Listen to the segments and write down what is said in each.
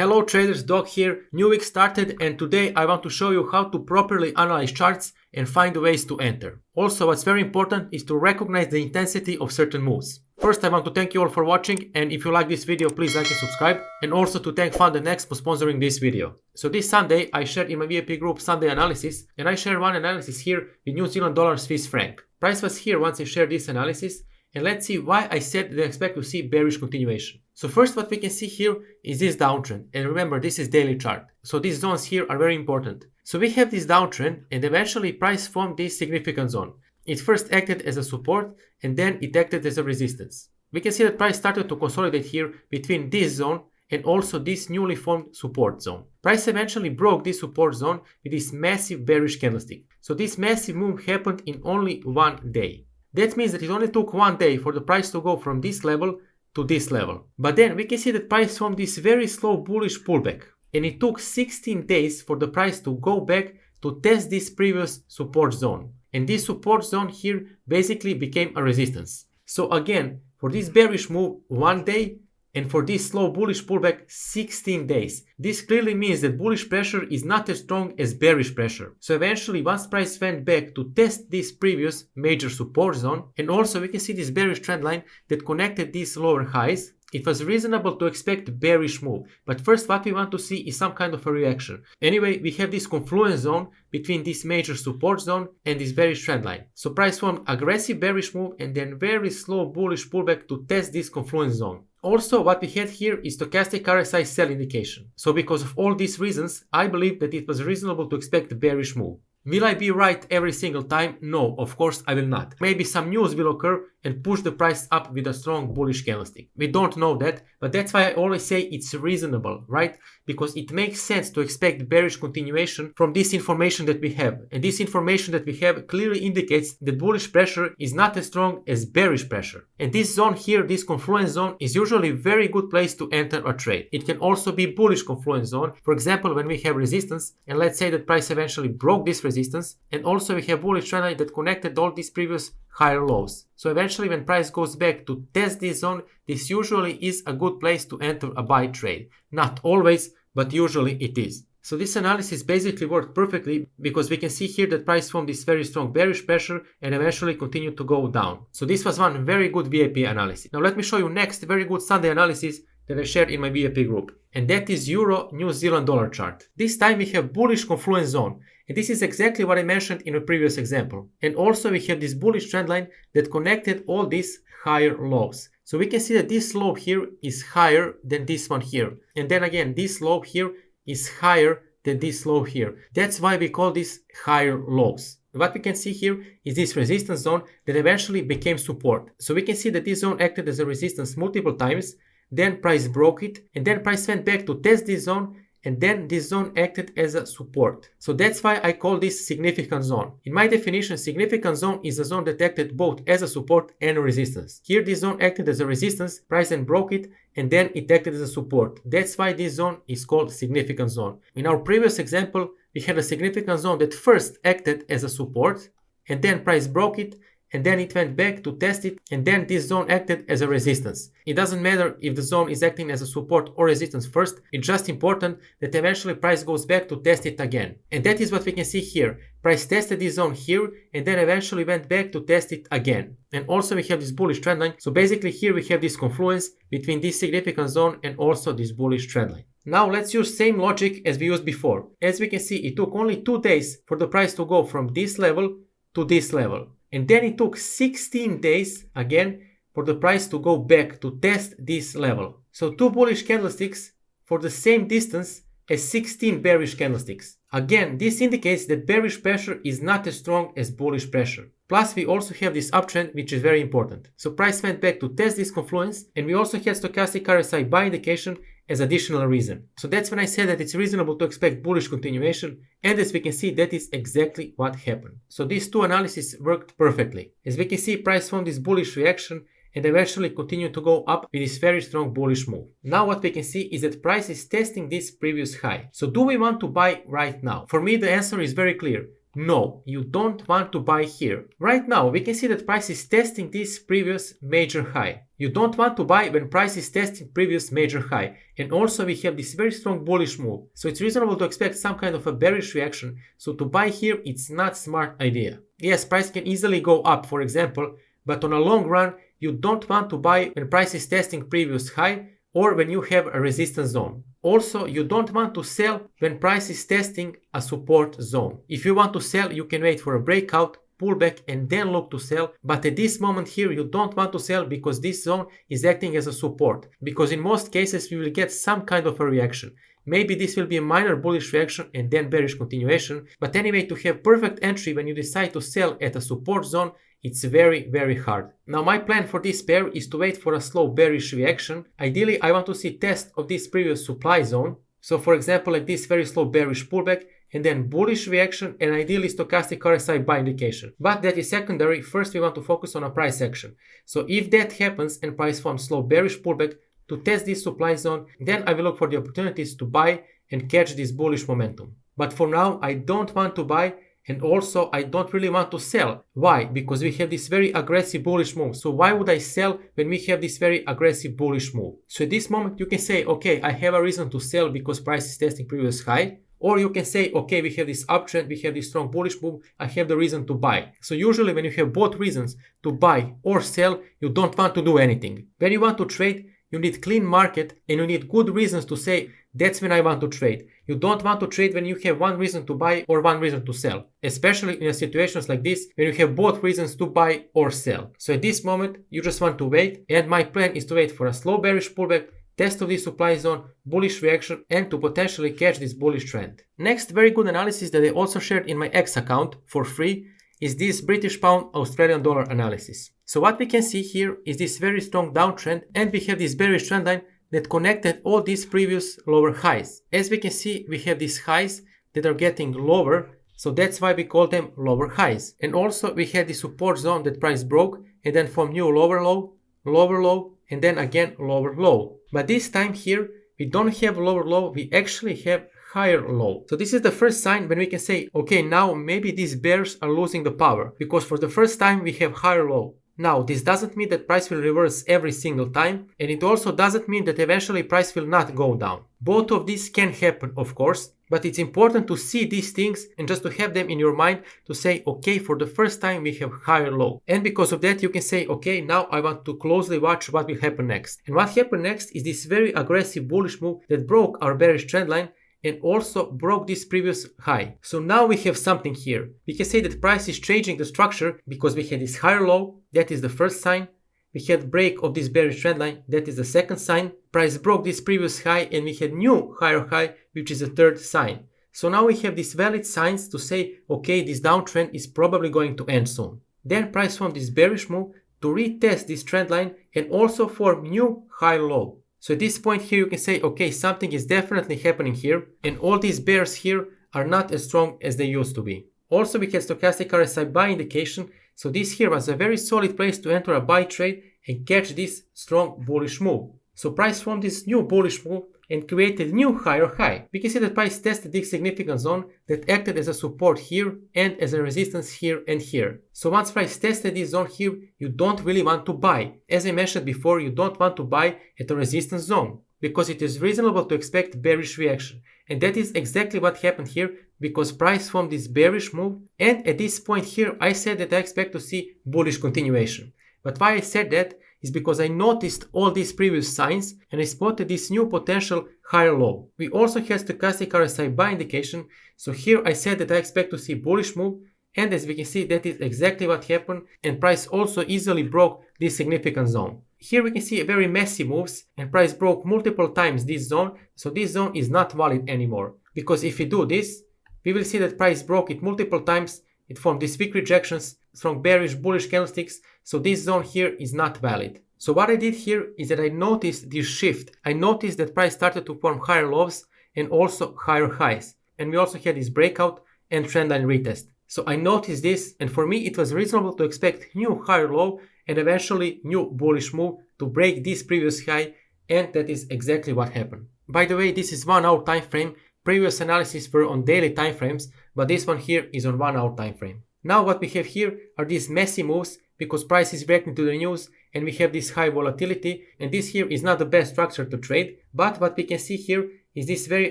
Hello traders, Doc here. New week started and today I want to show you how to properly analyze charts and find ways to enter. Also, what's very important is to recognize the intensity of certain moves. First, I want to thank you all for watching, and if you like this video, please like and subscribe, and also to thank FounderNext for sponsoring this video. So this Sunday, I shared in my VIP group Sunday Analysis, and I shared one analysis here with New Zealand dollar Swiss franc. Price was here once I shared this analysis, and let's see why I said that I expect to see bearish continuation. So first, what we can see here is this downtrend, and remember, this is daily chart. So these zones here are very important. So we have this downtrend, and eventually price formed this significant zone. It first acted as a support, and then it acted as a resistance. We can see that price started to consolidate here between this zone and also this newly formed support zone. Price eventually broke this support zone with this massive bearish candlestick. So this massive move happened in only one day. That means that it only took one day for the price to go from this level to this level. But then we can see that price formed this very slow bullish pullback. And it took 16 days for the price to go back to test this previous support zone. And this support zone here basically became a resistance. So again, for this bearish move, 1 day, and for this slow bullish pullback, 16 days. This clearly means that bullish pressure is not as strong as bearish pressure. So eventually, once price went back to test this previous major support zone, and also we can see this bearish trend line that connected these lower highs, it was reasonable to expect bearish move. But first, what we want to see is some kind of a reaction. Anyway, we have this confluence zone between this major support zone and this bearish trend line. So price formed aggressive bearish move and then very slow bullish pullback to test this confluence zone. Also, what we had here is stochastic RSI sell indication. So because of all these reasons, I believe that it was reasonable to expect a bearish move. Will I be right every single time? No, of course I will not. Maybe some news will occur and push the price up with a strong bullish candlestick. We don't know that, but that's why I always say it's reasonable, right? Because it makes sense to expect bearish continuation from this information that we have. And this information that we have clearly indicates that bullish pressure is not as strong as bearish pressure. And this zone here, this confluence zone, is usually a very good place to enter a trade. It can also be bullish confluence zone. For example, when we have resistance, and let's say that price eventually broke this resistance, and also we have bullish trend line that connected all these previous higher lows. So eventually when price goes back to test this zone, this usually is a good place to enter a buy trade. Not always, but usually it is. So this analysis basically worked perfectly because we can see here that price formed this very strong bearish pressure and eventually continued to go down. So this was one very good VIP analysis. Now let me show you next very good Sunday analysis that I shared in my VIP group. And that is Euro New Zealand dollar chart. This time we have bullish confluence zone. And this is exactly what I mentioned in a previous example. And also we have this bullish trend line that connected all these higher lows. So we can see that this low here is higher than this one here. And then again, this low here is higher than this low here. That's why we call this higher lows. What we can see here is this resistance zone that eventually became support. So we can see that this zone acted as a resistance multiple times. Then price broke it, and then price went back to test this zone, and then this zone acted as a support. So that's why I call this significant zone. In my definition, significant zone is a zone that acted both as a support and a resistance. Here this zone acted as a resistance, price then broke it, and then it acted as a support. That's why this zone is called significant zone. In our previous example, we had a significant zone that first acted as a support, and then price broke it, and then it went back to test it, and then this zone acted as a resistance. It doesn't matter if the zone is acting as a support or resistance first, it's just important that eventually price goes back to test it again. And that is what we can see here. Price tested this zone here, and then eventually went back to test it again. And also we have this bullish trend line. So basically here we have this confluence between this significant zone and also this bullish trend line. Now let's use same logic as we used before. As we can see, it took only 2 days for the price to go from this level to this level. And then it took 16 days again for the price to go back to test this level. So 2 bullish candlesticks for the same distance as 16 bearish candlesticks. Again, this indicates that bearish pressure is not as strong as bullish pressure. Plus we also have this uptrend, which is very important. So price went back to test this confluence, and we also had stochastic RSI buy indication as additional reason. So that's when I said that it's reasonable to expect bullish continuation, and as we can see, that is exactly what happened. So these two analyses worked perfectly. As we can see, price formed this bullish reaction and eventually continued to go up with this very strong bullish move. Now what we can see is that price is testing this previous high. So do we want to buy right now? For me, the answer is very clear. No, you don't want to buy here. Right now, we can see that price is testing this previous major high. You don't want to buy when price is testing previous major high. And also we have this very strong bullish move. So it's reasonable to expect some kind of a bearish reaction. So to buy here, it's not a smart idea. Yes, price can easily go up, for example, but on a long run, you don't want to buy when price is testing previous high or when you have a resistance zone. Also, you don't want to sell when price is testing a support zone. If you want to sell, you can wait for a breakout, pullback, and then look to sell. But at this moment here, you don't want to sell because this zone is acting as a support. Because in most cases, we will get some kind of a reaction. Maybe this will be a minor bullish reaction and then bearish continuation. But anyway, to have perfect entry when you decide to sell at a support zone, it's very hard. Now my plan for this pair is to wait for a slow bearish reaction. Ideally, I want to see test of this previous supply zone. So for example, like this very slow bearish pullback and then bullish reaction and ideally stochastic RSI buy indication. But that is secondary. First, we want to focus on a price action. So if that happens and price forms slow bearish pullback to test this supply zone, then I will look for the opportunities to buy and catch this bullish momentum. But for now, I don't want to buy. And also, I don't really want to sell. Why? Because we have this very aggressive bullish move. So why would I sell when we have this very aggressive bullish move? So at this moment, you can say, okay, I have a reason to sell because price is testing previous high. Or you can say, okay, we have this uptrend, we have this strong bullish move, I have the reason to buy. So usually when you have both reasons to buy or sell, you don't want to do anything. When you want to trade, you need clean market and you need good reasons to say, that's when I want to trade. You don't want to trade when you have one reason to buy or one reason to sell. Especially in situations like this, when you have both reasons to buy or sell. So at this moment, you just want to wait. And my plan is to wait for a slow bearish pullback, test of this supply zone, bullish reaction, and to potentially catch this bullish trend. Next very good analysis that I also shared in my X account for free is this British Pound Australian Dollar analysis. So what we can see here is this very strong downtrend and we have this bearish trend line that connected all these previous lower highs. As we can see, we have these highs that are getting lower, so that's why we call them lower highs. And also we had the support zone that price broke and then from new lower low, and then again lower low. But this time here, we don't have lower low, we actually have higher low. So this is the first sign when we can say, okay, now maybe these bears are losing the power because for the first time we have higher low. Now, this doesn't mean that price will reverse every single time, and it also doesn't mean that eventually price will not go down. Both of these can happen, of course, but it's important to see these things and just to have them in your mind to say, okay, for the first time we have higher low. And because of that, you can say, okay, now I want to closely watch what will happen next. And what happened next is this very aggressive bullish move that broke our bearish trend line and also broke this previous high. So now we have something here. We can say that price is changing the structure because we had this higher low, that is the first sign. We had break of this bearish trend line, that is the second sign. Price broke this previous high and we had new higher high, which is the third sign. So now we have these valid signs to say, okay, this downtrend is probably going to end soon. Then price formed this bearish move to retest this trend line and also form new high low. So at this point here, you can say, okay, something is definitely happening here, and all these bears here are not as strong as they used to be. Also, we had stochastic RSI buy indication, so this here was a very solid place to enter a buy trade and catch this strong bullish move. So price formed this new bullish move and created new higher high. We can see that price tested this significant zone that acted as a support here and as a resistance here and here. So once price tested this zone here, you don't really want to buy. As I mentioned before, you don't want to buy at a resistance zone because it is reasonable to expect bearish reaction. And that is exactly what happened here because price formed this bearish move. And at this point here, I said that I expect to see bullish continuation. But why I said that is because I noticed all these previous signs and I spotted this new potential higher low. We also had stochastic RSI buy indication, so here I said that I expect to see bullish move, and as we can see, that is exactly what happened, and price also easily broke this significant zone. Here we can see very messy moves and price broke multiple times this zone, so this zone is not valid anymore. Because if we do this, we will see that price broke it multiple times, it formed these weak rejections, strong bearish bullish candlesticks, so this zone here is not valid. So what I did here is that I noticed this shift. I noticed that price started to form higher lows and also higher highs. And we also had this breakout and trendline retest. So I noticed this, and for me it was reasonable to expect new higher low and eventually new bullish move to break this previous high, and that is exactly what happened. By the way, this is 1 hour time frame, Previous analysis were on daily time frames, but this one here is on 1 hour time frame. Now what we have here are these messy moves because price is reacting to the news and we have this high volatility, and this here is not the best structure to trade, but what we can see here is this very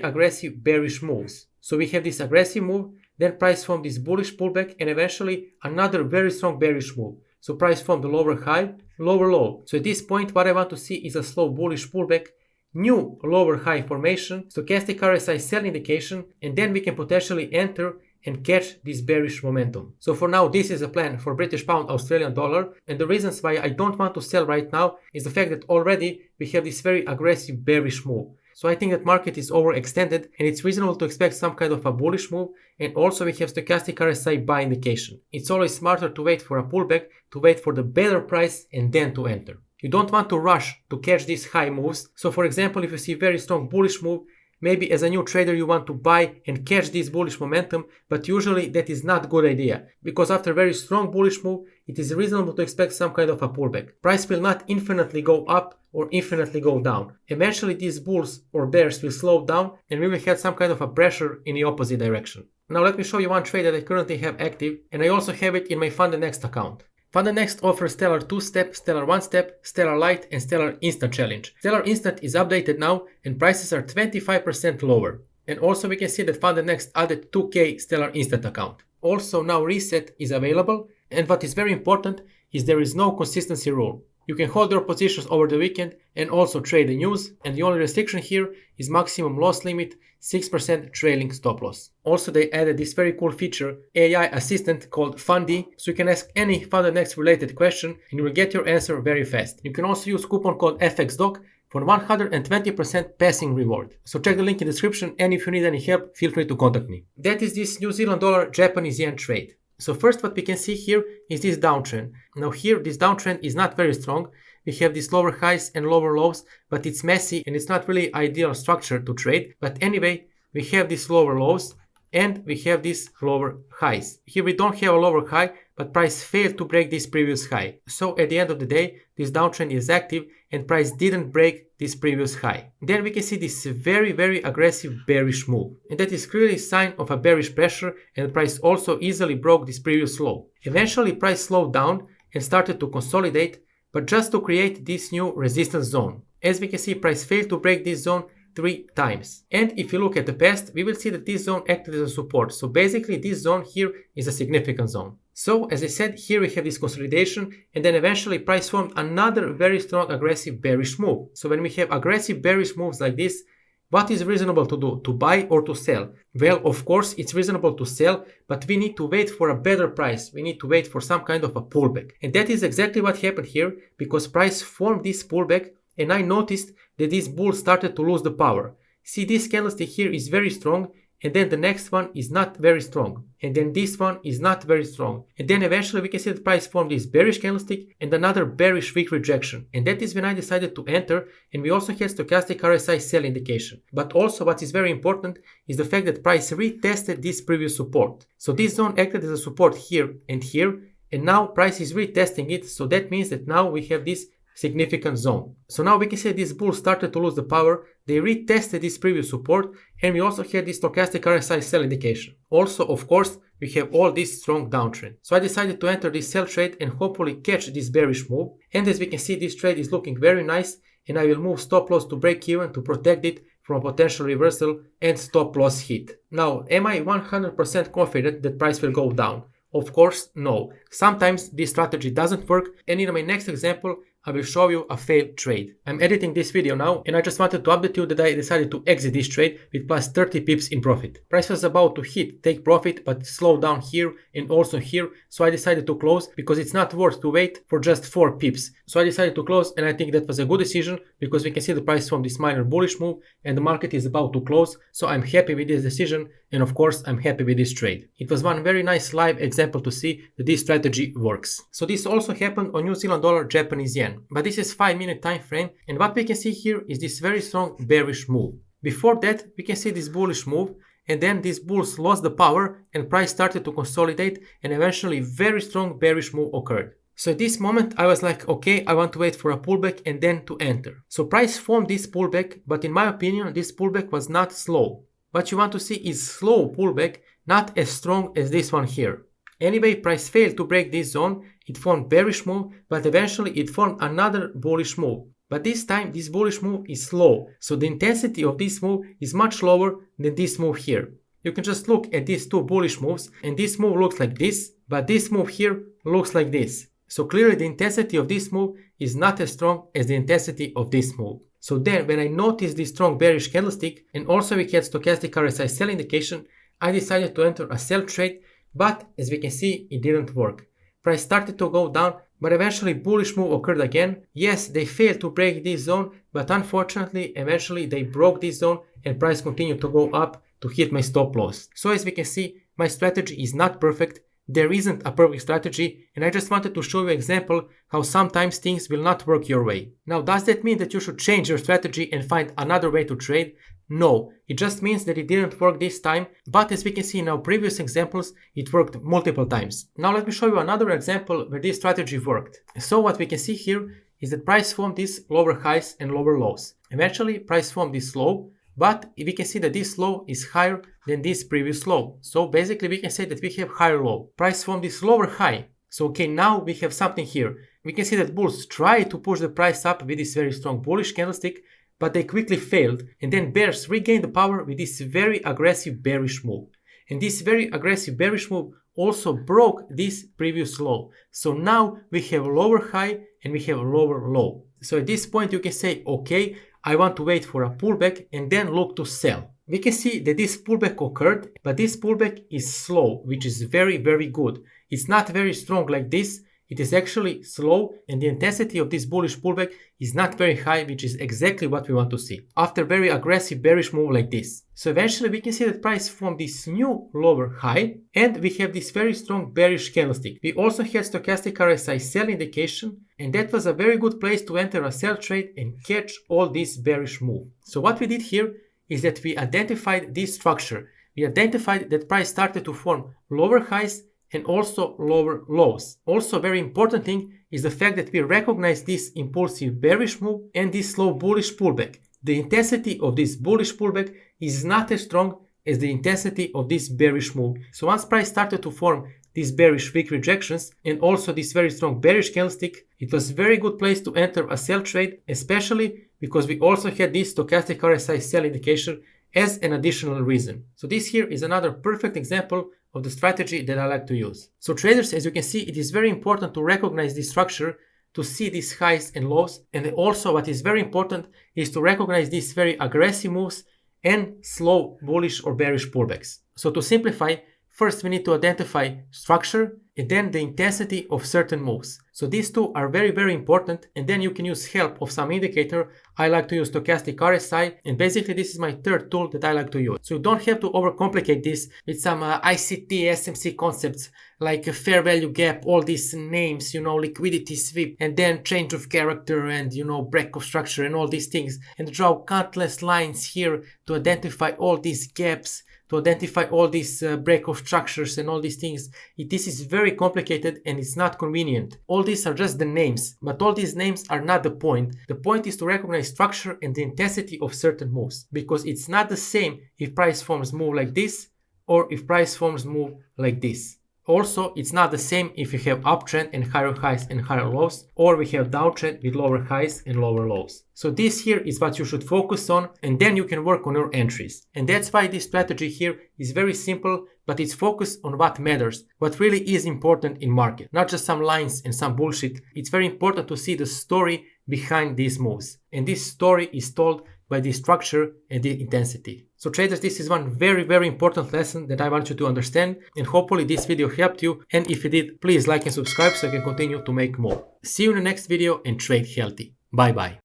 aggressive bearish moves. So we have this aggressive move, then price formed this bullish pullback, and eventually another very strong bearish move. So price formed the lower high, lower low. So at this point what I want to see is a slow bullish pullback, new lower high formation, stochastic RSI sell indication, and then we can potentially enter and catch this bearish momentum. So for now this is a plan for British pound, Australian dollar, and the reasons why I don't want to sell right now is the fact that already we have this very aggressive bearish move. So I think that market is overextended and it's reasonable to expect some kind of a bullish move, and also we have stochastic RSI buy indication. It's always smarter to wait for a pullback, to wait for the better price and then to enter. You don't want to rush to catch these high moves. So for example, if you see very strong bullish move, maybe as a new trader you want to buy and catch this bullish momentum, but usually that is not a good idea, because after a very strong bullish move, it is reasonable to expect some kind of a pullback. Price will not infinitely go up or infinitely go down. Eventually these bulls or bears will slow down and we will have some kind of a pressure in the opposite direction. Now let me show you one trade that I currently have active, and I also have it in my Fund the Next account. Fund the Next offers Stellar 2-step, Stellar 1-step, Stellar Light and Stellar Instant Challenge. Stellar Instant is updated now and prices are 25% lower. And also we can see that Fund the Next added 2K Stellar Instant account. Also now Reset is available, and what is very important is there is no consistency rule. You can hold your positions over the weekend and also trade the news, and the only restriction here is maximum loss limit 6% trailing stop loss. Also they added this very cool feature, AI assistant called Fundy, so you can ask any Fund the Next related question and you will get your answer very fast. You can also use coupon code FXDOC for 120% passing reward. So check the link in the description, and if you need any help, feel free to contact me. That is this New Zealand dollar Japanese yen trade. So first what we can see here is this downtrend. Now here this downtrend is not very strong. We have these lower highs and lower lows, but it's messy and it's not really ideal structure to trade. But anyway, we have these lower lows and we have these lower highs. Here we don't have a lower high, but price failed to break this previous high. So at the end of the day, this downtrend is active and price didn't break this previous high. Then we can see this very aggressive bearish move, and that is clearly a sign of a bearish pressure, and price also easily broke this previous low. Eventually price slowed down and started to consolidate, but just to create this new resistance zone. As we can see, price failed to break this zone 3 times. And if you look at the past, we will see that this zone acted as a support. So basically this zone here is a significant zone. So as I said, here we have this consolidation, and then eventually price formed another very strong aggressive bearish move. So when we have aggressive bearish moves like this, what is reasonable to do? To buy or to sell? Well, of course it's reasonable to sell, but we need to wait for a better price. We need to wait for some kind of a pullback. And that is exactly what happened here, because price formed this pullback and I noticed that this bull started to lose the power. See, this candlestick here is very strong, and then the next one is not very strong, and then this one is not very strong, and then eventually we can see the price form this bearish candlestick and another bearish weak rejection, and that is when I decided to enter. And we also had stochastic RSI sell indication. But also what is very important is the fact that price retested this previous support. So this zone acted as a support here, and now price is retesting it. So that means that now we have this significant zone. So now we can say this bull started to lose the power. They retested this previous support, and we also had this stochastic RSI sell indication. Also, of course, we have all this strong downtrend. So I decided to enter this sell trade and hopefully catch this bearish move. And as we can see, this trade is looking very nice, and I will move stop loss to break even to protect it from a potential reversal and stop loss hit. Now, am I 100% confident that price will go down? Of course, no. Sometimes this strategy doesn't work, and in my next example, I will show you a failed trade. I'm editing this video now, and I just wanted to update you that I decided to exit this trade with plus 30 pips in profit. Price was about to take profit, but slowed down here and also here, so I decided to close because it's not worth to wait for just 4 pips. So I decided to close, and I think that was a good decision because we can see the price from this minor bullish move and the market is about to close. So I'm happy with this decision, and of course I'm happy with this trade. It was one very nice live example to see that this strategy works. So this also happened on New Zealand dollar Japanese yen. But this is 5-minute time frame, and what we can see here is this very strong bearish move. Before that, we can see this bullish move, and then these bulls lost the power and price started to consolidate, and eventually very strong bearish move occurred. So at this moment I was like, okay, I want to wait for a pullback and then to enter. So price formed this pullback, but in my opinion this pullback was not slow. what you want to see is slow pullback, not as strong as this one here. Anyway, price failed to break this zone, it formed bearish move, but eventually it formed another bullish move. But this time this bullish move is slow, so the intensity of this move is much lower than this move here. You can just look at these two bullish moves, and this move looks like this, but this move here looks like this. So clearly the intensity of this move is not as strong as the intensity of this move. So then when I noticed this strong bearish candlestick, and also we had stochastic RSI sell indication, I decided to enter a sell trade, but as we can see, it didn't work. Price started to go down, but eventually bullish move occurred again. Yes, they failed to break this zone, but unfortunately eventually they broke this zone and price continued to go up to hit my stop loss. So as we can see, my strategy is not perfect. There isn't a perfect strategy, and I just wanted to show you an example how sometimes things will not work your way. Now, does that mean that you should change your strategy and find another way to trade? No, it just means that it didn't work this time, but as we can see in our previous examples, it worked multiple times. Now let me show you another example where this strategy worked. So what we can see here is that price formed these lower highs and lower lows. Eventually, price formed this low, but we can see that this low is higher than this previous low. So basically we can say that we have higher low. Price formed this lower high. So okay, now we have something here. We can see that bulls try to push the price up with this very strong bullish candlestick, but they quickly failed, and then bears regained the power with this very aggressive bearish move. And this very aggressive bearish move also broke this previous low. So now we have a lower high and we have a lower low. So at this point you can say, okay, I want to wait for a pullback and then look to sell. We can see that this pullback occurred, but this pullback is slow, which is very, very good. It's not very strong like this. It is actually slow, and the intensity of this bullish pullback is not very high, which is exactly what we want to see after very aggressive bearish move like this. So eventually we can see that price formed this new lower high, and we have this very strong bearish candlestick. We also had stochastic RSI sell indication, and that was a very good place to enter a sell trade and catch all this bearish move. So what we did here is that we identified this structure. We identified that price started to form lower highs and also lower lows. Also very important thing is the fact that we recognize this impulsive bearish move and this slow bullish pullback. The intensity of this bullish pullback is not as strong as the intensity of this bearish move. So once price started to form these bearish weak rejections and also this very strong bearish candlestick, it was a very good place to enter a sell trade, especially because we also had this stochastic RSI sell indication as an additional reason. So this here is another perfect example of the strategy that I like to use. So traders, as you can see, it is very important to recognize this structure, to see these highs and lows, and also what is very important is to recognize these very aggressive moves and slow bullish or bearish pullbacks. So to simplify, first we need to identify structure and then the intensity of certain moves. So these two are very, very important, and then you can use help of some indicator. I like to use stochastic RSI, and basically this is my third tool that I like to use. So you don't have to overcomplicate this with some ICT, SMC concepts like a fair value gap, all these names, liquidity sweep, and then change of character and, break of structure and all these things, and draw countless lines here to identify all these gaps, to identify all these break of structures and all these things. This is very complicated and it's not convenient. All these are just the names, but all these names are not the point. The point is to recognize structure and the intensity of certain moves, because it's not the same if price forms move like this or if price forms move like this. Also, it's not the same if you have uptrend and higher highs and higher lows, or we have downtrend with lower highs and lower lows. So this here is what you should focus on, and then you can work on your entries. And that's why this strategy here is very simple, but it's focused on what matters, what really is important in market, not just some lines and some bullshit. It's very important to see the story behind these moves. And this story is told by the structure and the intensity. So traders, this is one very, very important lesson that I want you to understand, and hopefully this video helped you, and if it did, please like and subscribe so I can continue to make more. See you in the next video and trade healthy. Bye bye.